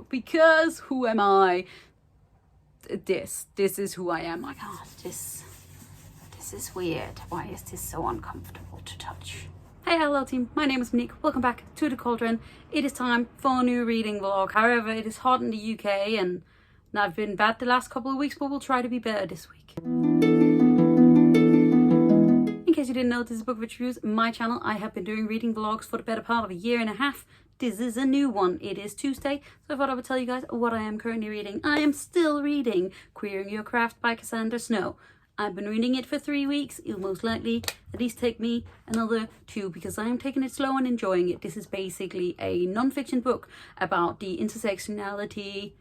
Because who am I? This is who I am. My God, this is weird. Why is this so uncomfortable to touch? Hey, hello team, my name is Monique. Welcome back to the Cauldron. It is time for a new reading vlog. However, it is hot in the UK and I've been bad the last couple of weeks, but we'll try to be better this week. In case you didn't know, this is Bookwitch Reviews, my channel. I have been doing reading vlogs for the better part of a year and a half. This is a new one. It is Tuesday, so I thought I would tell you guys what I am currently reading. I am still reading Queering Your Craft by Cassandra Snow. I've been reading it for 3 weeks. It'll most likely at least take me another 2 because I am taking it slow and enjoying it. This is basically a non-fiction book about the intersectionality.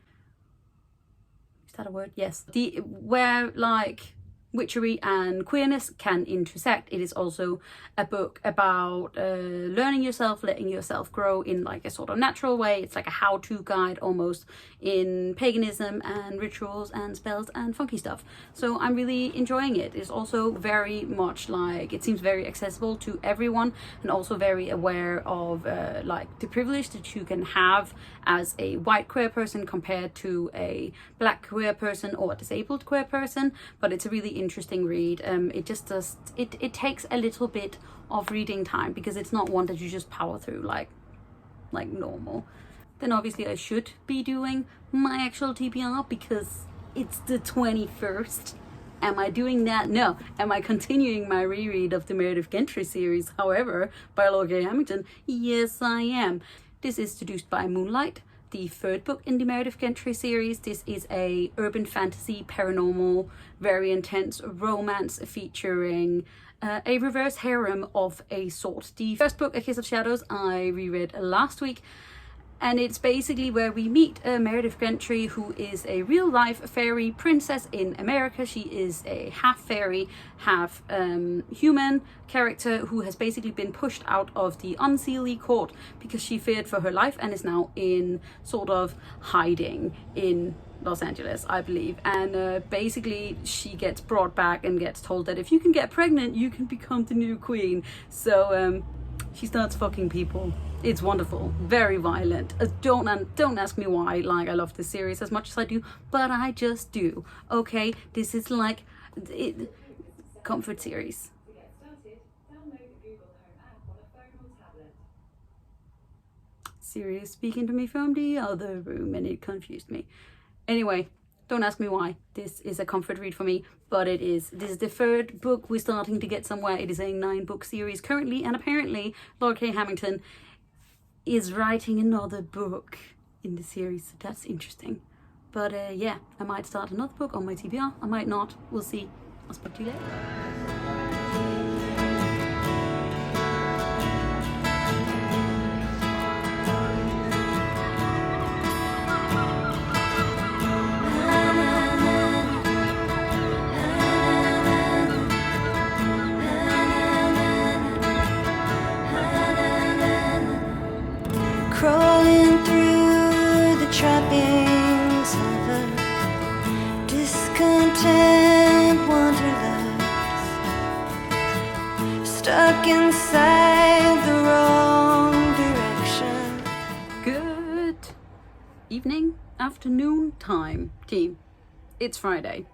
Is that a word? Yes. Where like witchery and queerness can intersect. It is also a book about learning yourself, letting yourself grow in like a sort of natural way. It's like a how-to guide almost in paganism and rituals and spells and funky stuff. So I'm really enjoying it. It's also very much like, it seems very accessible to everyone and also very aware of like the privilege that you can have as a white queer person compared to a black queer person or a disabled queer person. But it's a really interesting read. It just does, it takes a little bit of reading time because it's not one that you just power through like normal. Then obviously I should be doing my actual TBR because it's the 21st. Am I doing that? No. Am I continuing my reread of the Meredith Gentry series, however, by Laura K. Hamilton? Yes, I am. This is Seduced by Moonlight, the 3rd book in the Meredith Gentry series. This is a urban fantasy, paranormal, very intense romance featuring a reverse harem of a sort. The first book, A Kiss of Shadows, I reread last week. And it's basically where we meet Meredith Gentry, who is a real-life fairy princess in America. She is a half fairy, half human character who has basically been pushed out of the Unseelie court because she feared for her life and is now in sort of hiding in Los Angeles, I believe. And basically she gets brought back and gets told that if you can get pregnant, you can become the new queen. So she starts fucking people. It's wonderful, very violent. Don't ask me why. Like, I love this series as much as I do, but I just do. Okay, this is like comfort series. Siri is speaking to me from the other room, and it confused me. Anyway, don't ask me why. This is a comfort read for me, but it is. This is the 3rd book. We're starting to get somewhere. It is a 9-book series currently, and apparently Laura K. Hamilton is writing another book in the series, so that's interesting. But yeah, I might start another book on my TBR. I might not. We'll see. I'll speak to you later. Crawling through the trappings of a discontent wanderlust, stuck inside the wrong direction. Good evening, afternoon time, team. It's Friday.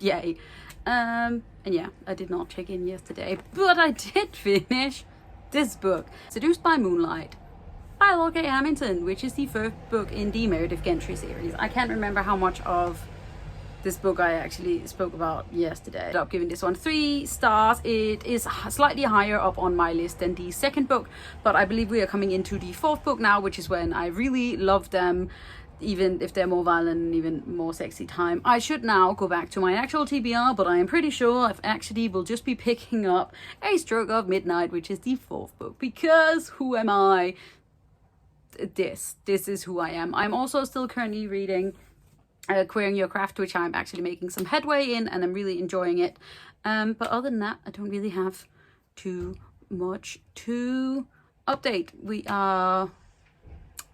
Yay. And yeah, I did not check in yesterday, but I did finish this book, Seduced by Moonlight, by Laura K. Hamilton, which is the 1st book in the Meredith Gentry series. I can't remember how much of this book I actually spoke about yesterday. I'm giving this one 3 stars. It is slightly higher up on my list than the 2nd book, but I believe we are coming into the 4th book now, which is when I really love them, even if they're more violent and even more sexy time. I should now go back to my actual TBR, but I am pretty sure I actually will just be picking up A Stroke of Midnight, which is the 4th book, because who am I? This is who I am. I'm also still currently reading Queering Your Craft, which I'm actually making some headway in, and I'm really enjoying it. But other than that, I don't really have too much to update. We're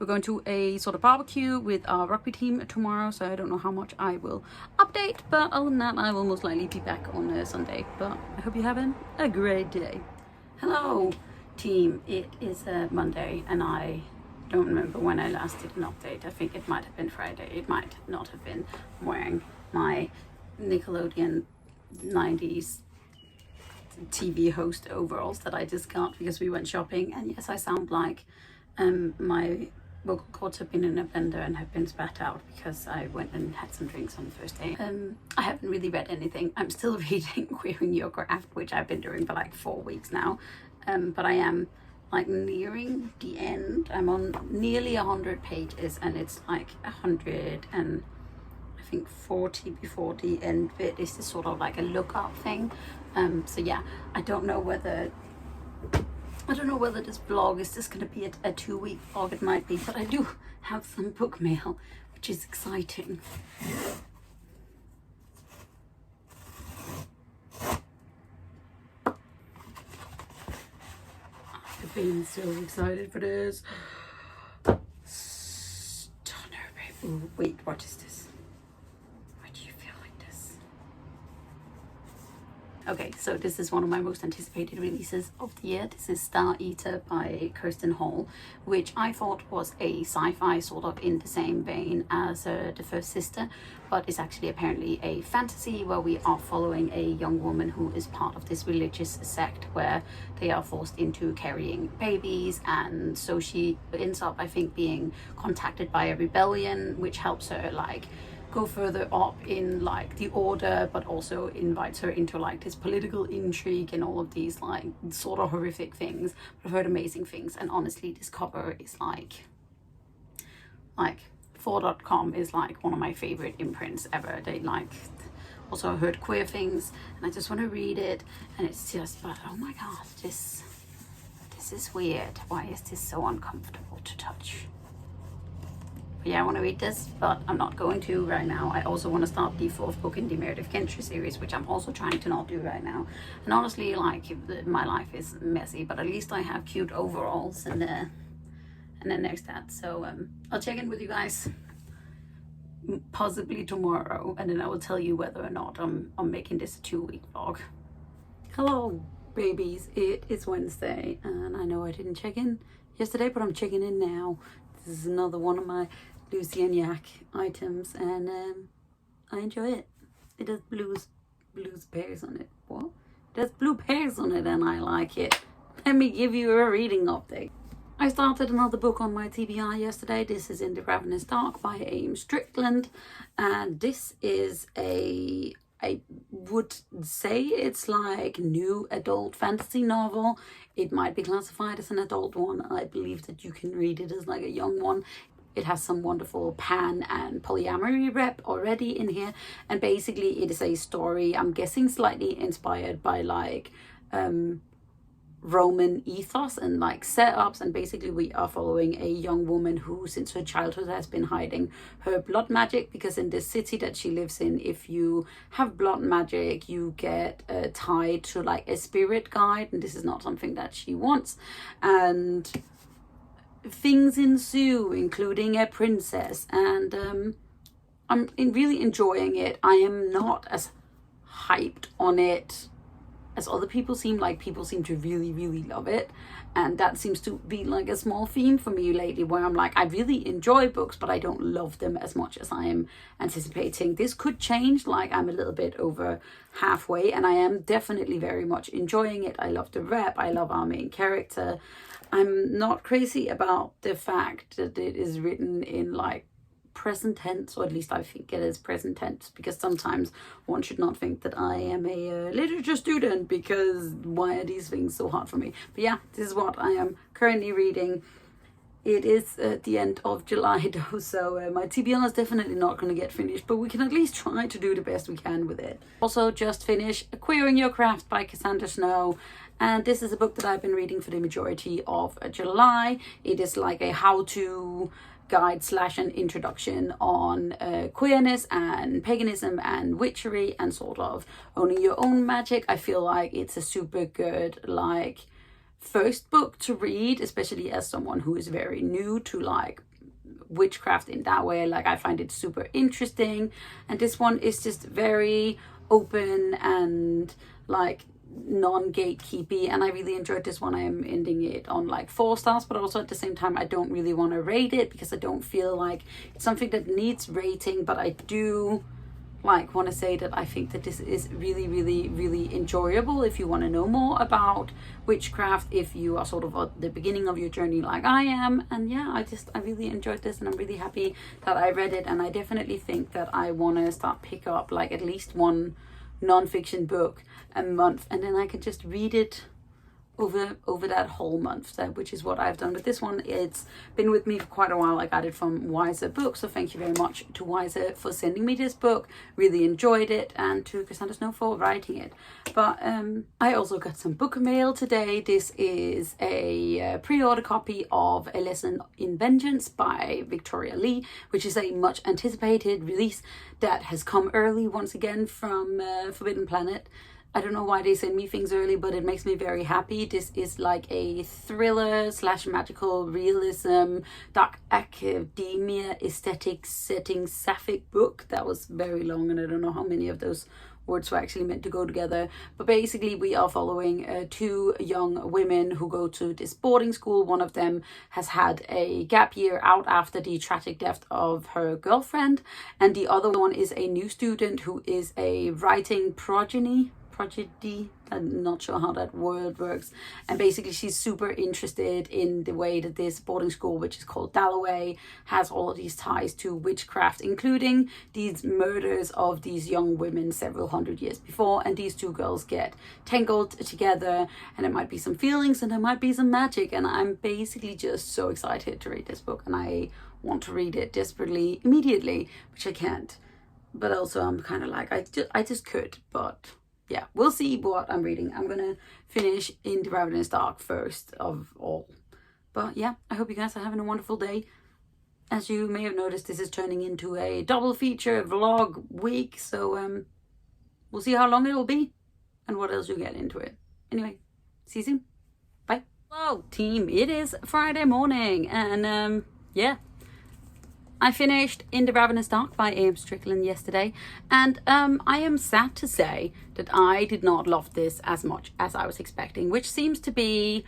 going to a sort of barbecue with our rugby team tomorrow, so I don't know how much I will update, but other than that, I will most likely be back on Sunday. But I hope you're having a great day. Hello team, it is Monday and I don't remember when I last did an update. I think it might have been Friday. It might not have been. I'm wearing my Nickelodeon 90s TV host overalls that I just got because we went shopping. And yes, I sound like my vocal cords have been in a blender and have been spat out because I went and had some drinks on the first day. I haven't really read anything. I'm still reading Queering Your Craft, which I've been doing for like 4 weeks now. But I am like nearing the end. I'm on nearly 100 pages and it's like 100 and I think 40 before the end bit is this sort of like a lookup thing. So yeah, I don't know whether this vlog is just going to be a 2-week vlog. It might be, but I do have some book mail, which is exciting. I've been so excited for this. Stunner, babe. Ooh, wait, what is this? Why do you feel like this? Okay, so this is one of my most anticipated releases of the year. This is Star Eater by Kirsten Hall, which I thought was a sci-fi sort of in the same vein as The First Sister, but is actually apparently a fantasy where we are following a young woman who is part of this religious sect where they are forced into carrying babies, and so she ends up, I think, being contacted by a rebellion which helps her like go further up in like the order, but also invites her into like this political intrigue and all of these like sort of horrific things. But I've heard amazing things, and honestly this cover is like 4.com is like one of my favorite imprints ever. They like also heard queer things and I just want to read it, and it's just, but oh my god, this is weird. Why is this so uncomfortable to touch? Yeah, I want to read this, but I'm not going to right now. I also want to start the 4th book in the Meredith Gentry series, which I'm also trying to not do right now. And honestly, like, my life is messy, but at least I have cute overalls and then there's that. So I'll check in with you guys possibly tomorrow, and then I will tell you whether or not I'm making this a 2-week vlog. Hello, babies. It is Wednesday, and I know I didn't check in yesterday, but I'm checking in now. This is another one of my Lucy and Yak items, and I enjoy it. It has blue pears on it. What? It has blue pears on it, and I like it. Let me give you a reading update. I started another book on my TBR yesterday. This is In the Ravenous Dark by Aim Strickland, and this is I would say it's like new adult fantasy novel. It might be classified as an adult one. I believe that you can read it as like a young one. It has some wonderful pan and polyamory rep already in here, and basically it is a story, I'm guessing slightly inspired by like Roman ethos and like setups, and basically we are following a young woman who since her childhood has been hiding her blood magic, because in this city that she lives in, if you have blood magic you get tied to like a spirit guide, and this is not something that she wants, and things ensue, including a princess, and I'm really enjoying it. I am not as hyped on it as other people seem. Like, people seem to really love it, and that seems to be like a small theme for me lately, where I'm like, I really enjoy books but I don't love them as much as I am anticipating. This could change, like I'm a little bit over halfway and I am definitely very much enjoying it. I love the rep, I love our main character. I'm not crazy about the fact that it is written in like present tense, or at least I think it is present tense, because sometimes one should not think that I am a literature student, because why are these things so hard for me? But yeah, this is what I am currently reading. It is at the end of July though, so my TBR is definitely not going to get finished, but we can at least try to do the best we can with it. Also just finished Queering Your Craft by Cassandra Snow, and this is a book that I've been reading for the majority of July. It is like a how-to guide / an introduction on queerness and paganism and witchery and sort of owning your own magic. I feel like it's a super good like first book to read, especially as someone who is very new to like witchcraft in that way. Like, I find it super interesting, and this one is just very open and like non-gatekeepy, and I really enjoyed this one. I am ending it on like 4 stars, but also at the same time I don't really want to rate it because I don't feel like it's something that needs rating, but I do like want to say that I think that this is really, really, really enjoyable if you want to know more about witchcraft, if you are sort of at the beginning of your journey like I am. And yeah, I really enjoyed this, and I'm really happy that I read it, and I definitely think that I want to start pick up like at least one non-fiction book a month, and then I can just read it over that whole month, which is what I've done with this one. It's been with me for quite a while. I got it from Wiser Books, so thank you very much to Wiser for sending me this book. Really enjoyed it, and to Cassandra Snow for writing it. But I also got some book mail today. This is a pre-order copy of A Lesson in Vengeance by Victoria Lee, which is a much anticipated release that has come early once again from Forbidden Planet. I don't know why they send me things early, but it makes me very happy. This is like a thriller / magical realism, dark academia, aesthetic setting, sapphic book. That was very long, and I don't know how many of those words were actually meant to go together. But basically we are following 2 young women who go to this boarding school. One of them has had a gap year out after the tragic death of her girlfriend, and the other one is a new student who is a writing prodigy. I'm not sure how that word works. And basically she's super interested in the way that this boarding school, which is called Dalloway, has all of these ties to witchcraft, including these murders of these young women several hundred years before. And these 2 girls get tangled together, and there might be some feelings and there might be some magic, and I'm basically just so excited to read this book, and I want to read it desperately immediately, which I can't. But also I'm kind of like, I just could, but yeah, we'll see what I'm reading. I'm gonna finish In the Ravenous Dark first of all. But yeah, I hope you guys are having a wonderful day. As you may have noticed, this is turning into a double feature vlog week, so we'll see how long it will be and what else you get into it. Anyway, see you soon. Bye. Hello team, it is Friday morning, and yeah, I finished In the Ravenous Dark by A.M. Strickland yesterday, and I am sad to say that I did not love this as much as I was expecting, which seems to be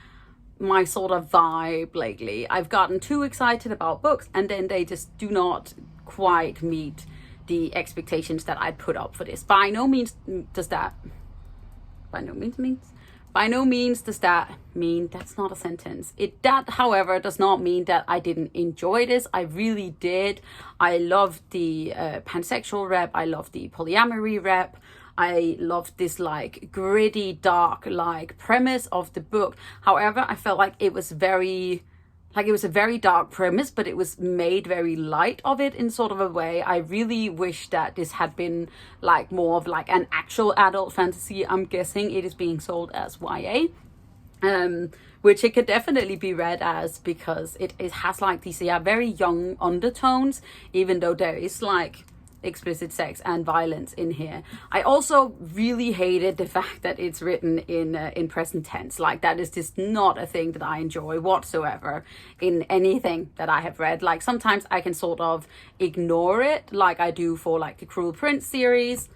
my sort of vibe lately. I've gotten too excited about books, and then they just do not quite meet the expectations that I'd put up for this. By no means does that mean that's not a sentence. That, however, does not mean that I didn't enjoy this. I really did. I loved the pansexual rep. I loved the polyamory rep. I loved this like gritty, dark like premise of the book. However, I felt like it was a very dark premise, but it was made very light of it in sort of a way. I really wish that this had been like more of like an actual adult fantasy. I'm guessing it is being sold as YA, which it could definitely be read as, because it has like these very young undertones, even though there is like explicit sex and violence in here. I also really hated the fact that it's written in present tense. Like, that is just not a thing that I enjoy whatsoever in anything that I have read. Like, sometimes I can sort of ignore it, like I do for like the Cruel Prince series,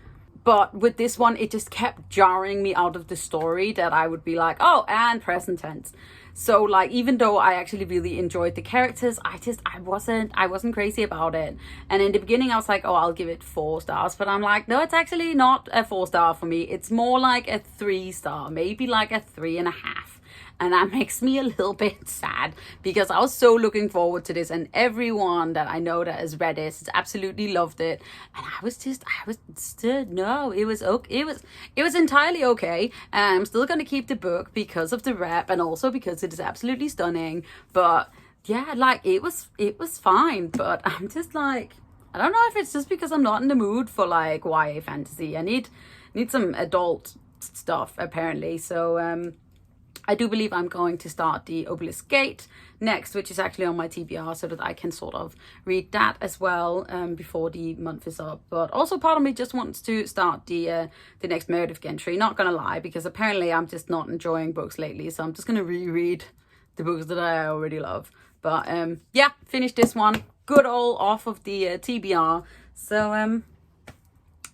but with this one it just kept jarring me out of the story, that I would be like, oh, and present tense. So like, even though I actually really enjoyed the characters, I wasn't crazy about it. And in the beginning I was like, oh, I'll give it 4 stars, but I'm like, no, it's actually not a 4-star for me. It's more like a 3-star, maybe like a 3.5. And that makes me a little bit sad, because I was so looking forward to this, and everyone that I know that has read this has absolutely loved it. And no, it was okay. It was entirely okay. And I'm still going to keep the book because of the rep, and also because it is absolutely stunning. But yeah, like, it was fine. But I'm just like, I don't know if it's just because I'm not in the mood for like YA fantasy. I need some adult stuff apparently. So I do believe I'm going to start the Obelisk Gate next, which is actually on my TBR, so that I can sort of read that as well before the month is up. But also part of me just wants to start the next Meredith Gentry, not gonna lie, because apparently I'm just not enjoying books lately, so I'm just gonna reread the books that I already love. But yeah, finished this one, good old off of the TBR. So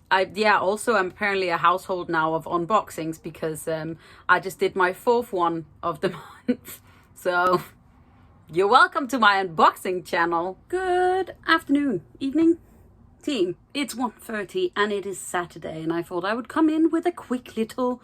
Also I'm apparently a household now of unboxings because I just did my 4th one of the month. So you're welcome to my unboxing channel. Good afternoon, evening, team. It's 1:30 and it is Saturday, and I thought I would come in with a quick little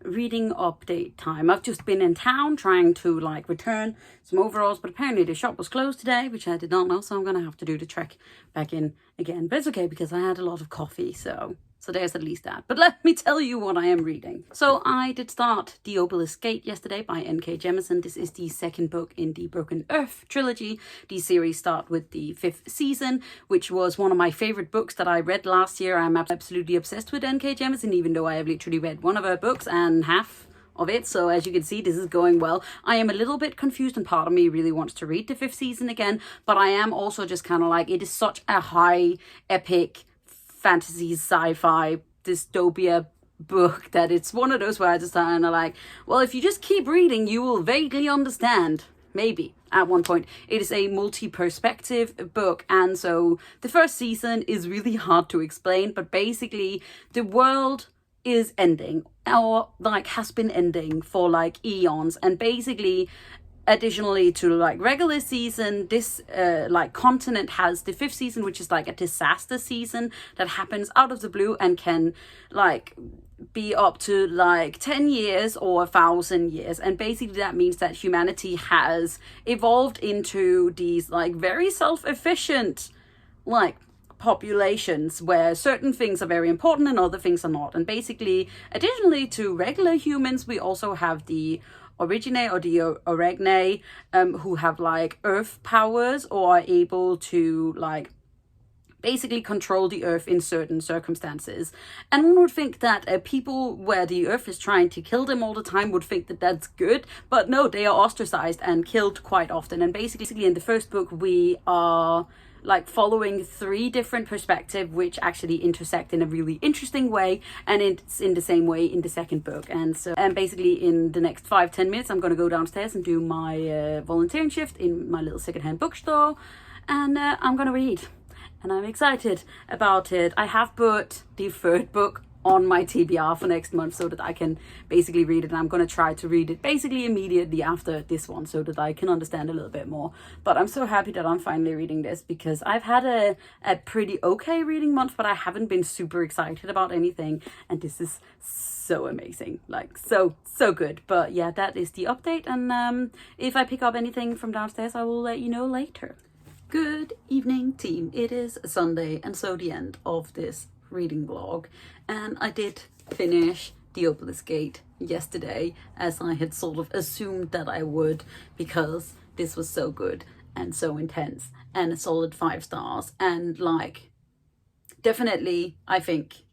reading update time. I've just been in town trying to like return some overalls, but apparently the shop was closed today, which I did not know, so I'm gonna have to do the trek back in again. But it's okay because I had a lot of coffee, so there's at least that. But let me tell you what I am reading. So I did start The Obelisk Gate yesterday by N.K. Jemisin. This is the 2nd book in the Broken Earth trilogy. The series start with the 5th season, which was one of my favorite books that I read last year. I'm absolutely obsessed with N.K. Jemisin, even though I have literally read one of her books and half of it. So as you can see, this is going well. I am a little bit confused, and part of me really wants to read the 5th season again, but I am also just kind of like, it is such a high epic fantasy sci-fi dystopia book that it's one of those where I just kind of like, well, if you just keep reading you will vaguely understand, maybe at one point. It is a multi-perspective book, and so the 1st season is really hard to explain, but basically the world is ending, or like has been ending for like eons, and basically additionally to like regular season, this like continent has the 5th season, which is like a disaster season that happens out of the blue and can like be up to like 10 years or 1,000 years, and basically that means that humanity has evolved into these like very self-efficient like populations where certain things are very important and other things are not. And basically additionally to regular humans, we also have the Origine or the Oragne, who have like earth powers or are able to like basically control the earth in certain circumstances. And one would think that people where the earth is trying to kill them all the time would think that that's good, but no, they are ostracized and killed quite often. And basically in the 1st book we are like following 3 different perspectives which actually intersect in a really interesting way, and it's in the same way in the 2nd book. And basically in the next 5-10 minutes I'm going to go downstairs and do my volunteering shift in my little secondhand bookstore, and I'm going to read, and I'm excited about it. I have put the 3rd book on my TBR for next month so that I can basically read it, and I'm going to try to read it basically immediately after this one so that I can understand a little bit more. But I'm so happy that I'm finally reading this, because I've had a pretty okay reading month, but I haven't been super excited about anything, and this is so amazing, like so good. But yeah, that is the update, and if I pick up anything from downstairs I will let you know later. Good evening, team. It is Sunday, and so the end of this reading vlog, and I did finish The Obelisk Gate yesterday, as I had sort of assumed that I would, because this was so good and so intense and a solid 5 stars, and like definitely I think,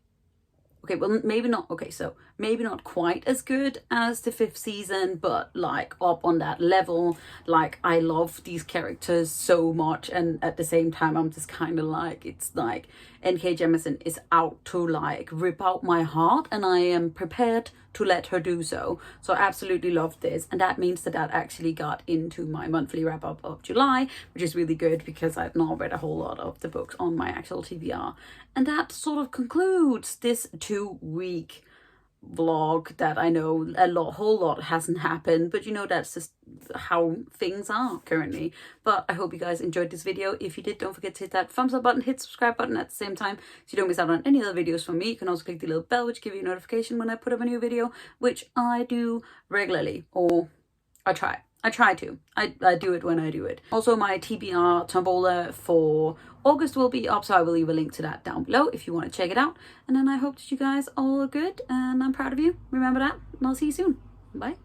okay, well maybe not, okay, so maybe not quite as good as the 5th season, but like up on that level. Like I love these characters so much, and at the same time I'm just kind of like, it's like N.K. Jemisin is out to like rip out my heart, and I am prepared to let her do so. So I absolutely love this, and that means that actually got into my monthly wrap up of July, which is really good because I've not read a whole lot of the books on my actual TBR. And that sort of concludes this 2-week vlog that I know whole lot hasn't happened, but you know, that's just how things are currently. But I hope you guys enjoyed this video. If you did, don't forget to hit that thumbs up button, hit subscribe button at the same time so you don't miss out on any other videos from me. You can also click the little bell which gives you a notification when I put up a new video, which I do regularly, or I try to. I do it when I do it. Also, my TBR tombola for August will be up, so I will leave a link to that down below if you want to check it out. And then I hope that you guys all are good, and I'm proud of you. Remember that, and I'll see you soon. Bye.